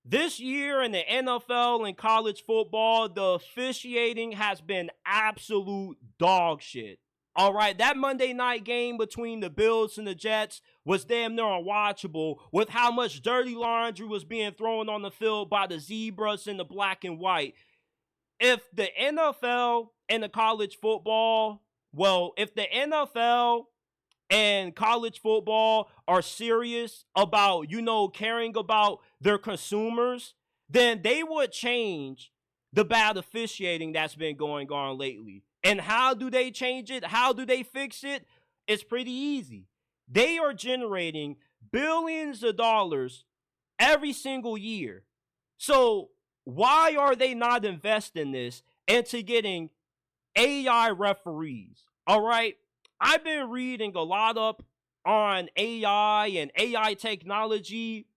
This year in the NFL and college football, the officiating has been absolute dog shit. All right, that Monday night game between the Bills and the Jets was damn near unwatchable with how much dirty laundry was being thrown on the field by the Zebras in the black and white. If the NFL and the college football, if the NFL and college football are serious about, caring about their consumers, then they would change the bad officiating that's been going on lately. And how do they change it? How do they fix it? It's pretty easy. They are generating billions of dollars every single year. So why are they not investing this into getting AI referees? All right. I've been reading a lot up on AI and AI technology.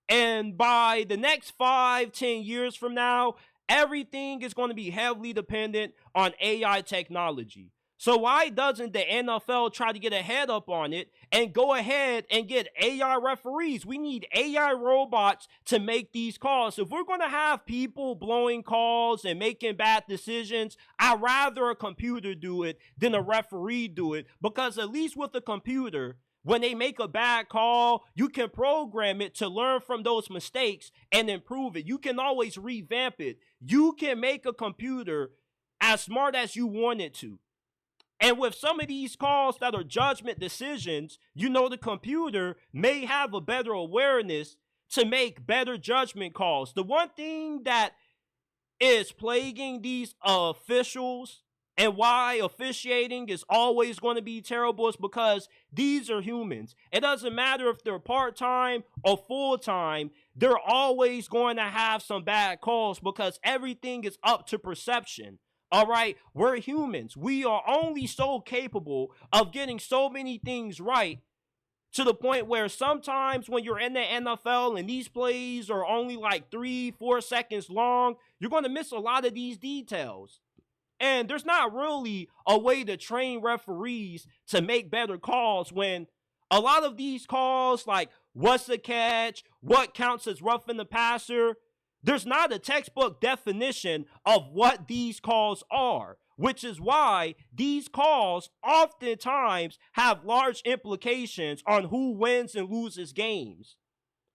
And by the next 5-10 years from now, everything is going to be heavily dependent on AI technology. So why doesn't the NFL try to get a head up on it and go ahead and get AI referees? We need AI robots to make these calls. If we're going to have people blowing calls and making bad decisions, I'd rather a computer do it than a referee do it, because at least with a computer, when they make a bad call, you can program it to learn from those mistakes and improve it. You can always revamp it. You can make a computer as smart as you want it to. And with some of these calls that are judgment decisions, the computer may have a better awareness to make better judgment calls. The one thing that is plaguing these officials and why officiating is always going to be terrible is because these are humans. It doesn't matter if they're part-time or full-time, they're always going to have some bad calls because everything is up to perception. All right, we're humans. We are only so capable of getting so many things right, to the point where sometimes when you're in the NFL and these plays are only like 3-4 seconds long, you're going to miss a lot of these details. And there's not really a way to train referees to make better calls when a lot of these calls, like what's the catch, what counts as roughing the passer, there's not a textbook definition of what these calls are, which is why these calls oftentimes have large implications on who wins and loses games.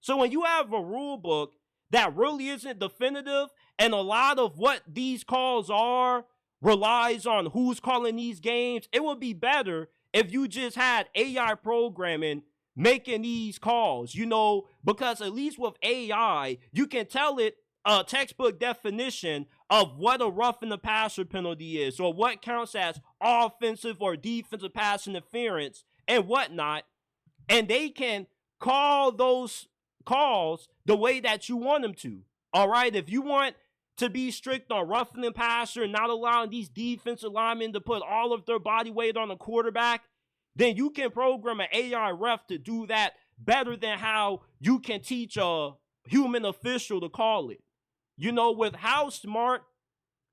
So when you have a rule book that really isn't definitive, and a lot of what these calls are relies on who's calling these games, it would be better if you just had AI programming making these calls, because at least with AI, you can tell it a textbook definition of what a roughing the passer penalty is, or what counts as offensive or defensive pass interference and whatnot. And they can call those calls the way that you want them to. All right. If you want to be strict on roughing the passer and not allowing these defensive linemen to put all of their body weight on the quarterback, then you can program an AI ref to do that better than how you can teach a human official to call it. With how smart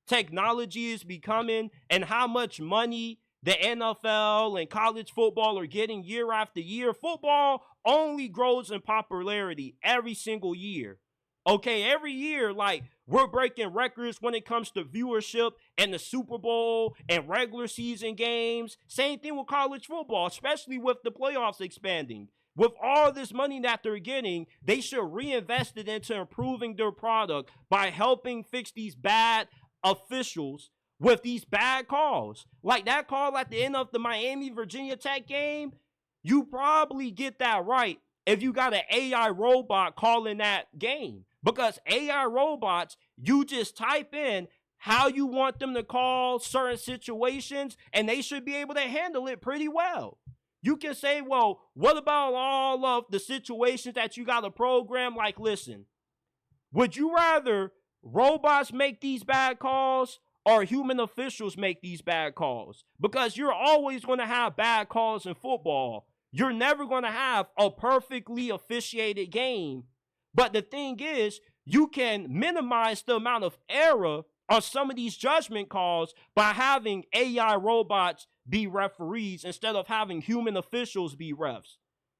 technology is becoming and how much money the NFL and college football are getting year after year, football only grows in popularity every single year. Okay, every year, like, we're breaking records when it comes to viewership and the Super Bowl and regular season games. Same thing with college football, especially with the playoffs expanding. With all this money that they're getting, they should reinvest it into improving their product by helping fix these bad officials with these bad calls. Like that call at the end of the Miami-Virginia Tech game, you probably get that right if you got an AI robot calling that game. Because AI robots, you just type in how you want them to call certain situations, and they should be able to handle it pretty well. You can say, well, what about all of the situations that you got to program? Like, listen, would you rather robots make these bad calls or human officials make these bad calls? Because you're always going to have bad calls in football. You're never going to have a perfectly officiated game. But the thing is, you can minimize the amount of error on some of these judgment calls by having AI robots be referees instead of having human officials be refs.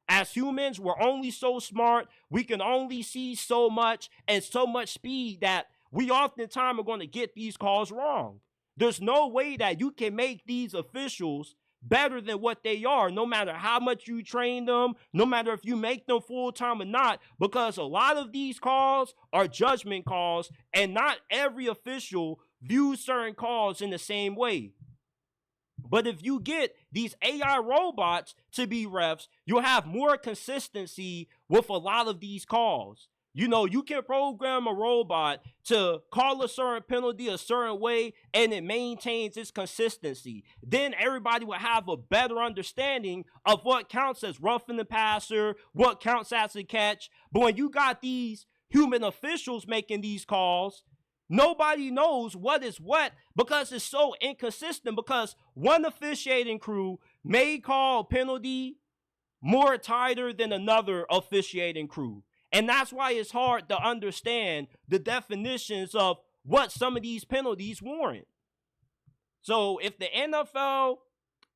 As humans, we're only so smart. We can only see so much and so much speed that we oftentimes are going to get these calls wrong. There's no way that you can make these officials better than what they are, no matter how much you train them, no matter if you make them full-time or not, because a lot of these calls are judgment calls, and not every official views certain calls in the same way. But if you get these AI robots to be refs, you'll have more consistency with a lot of these calls. You know, you can program a robot to call a certain penalty a certain way, and it maintains its consistency. Then everybody will have a better understanding of what counts as roughing the passer, what counts as a catch. But when you got these human officials making these calls, nobody knows what is what because it's so inconsistent, because one officiating crew may call a penalty more tighter than another officiating crew. And that's why it's hard to understand the definitions of what some of these penalties warrant. So if the NFL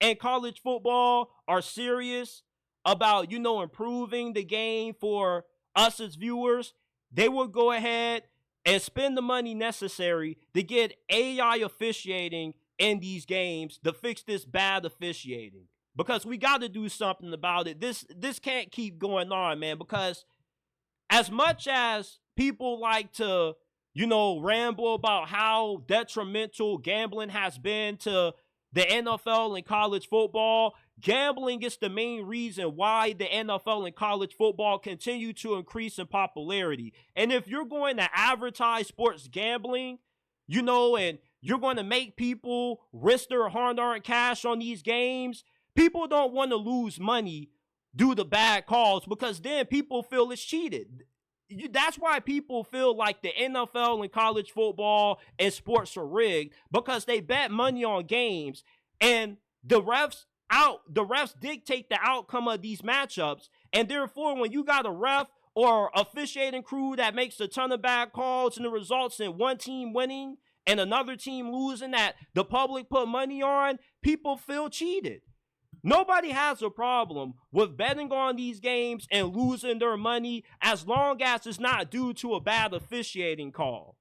and college football are serious about, improving the game for us as viewers, they will go ahead and spend the money necessary to get AI officiating in these games to fix this bad officiating. Because we got to do something about it. This can't keep going on, man, because as much as people like to, ramble about how detrimental gambling has been to the NFL and college football, gambling is the main reason why the NFL and college football continue to increase in popularity. And if you're going to advertise sports gambling, and you're going to make people risk their hard-earned cash on these games, people don't want to lose money due to bad calls, because then people feel it's cheated. That's why people feel like the NFL and college football and sports are rigged, because they bet money on games, and the refs dictate the outcome of these matchups. And therefore, when you got a ref or officiating crew that makes a ton of bad calls and it results in one team winning and another team losing that the public put money on, people feel cheated. Nobody has a problem with betting on these games and losing their money as long as it's not due to a bad officiating call.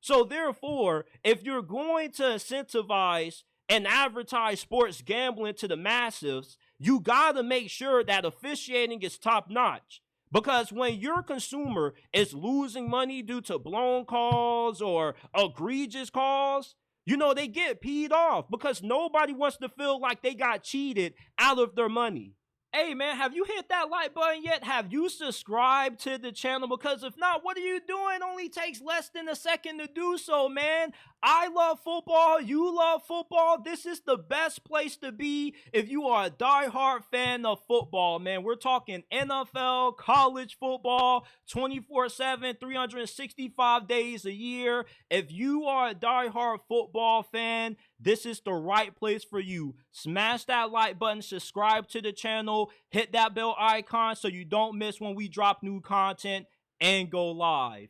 So therefore, if you're going to incentivize and advertise sports gambling to the masses, you gotta make sure that officiating is top notch. Because when your consumer is losing money due to blown calls or egregious calls, they get peed off because nobody wants to feel like they got cheated out of their money. Hey man, have you hit that like button yet? Have you subscribed to the channel? Because if not, what are you doing? It only takes less than a second to do so, man. I love football. You love football. This is the best place to be if you are a diehard fan of football, man. We're talking NFL, college football, 24/7, 365 days a year. If you are a diehard football fan, this is the right place for you. Smash that like button, subscribe to the channel, hit that bell icon so you don't miss when we drop new content, and go live.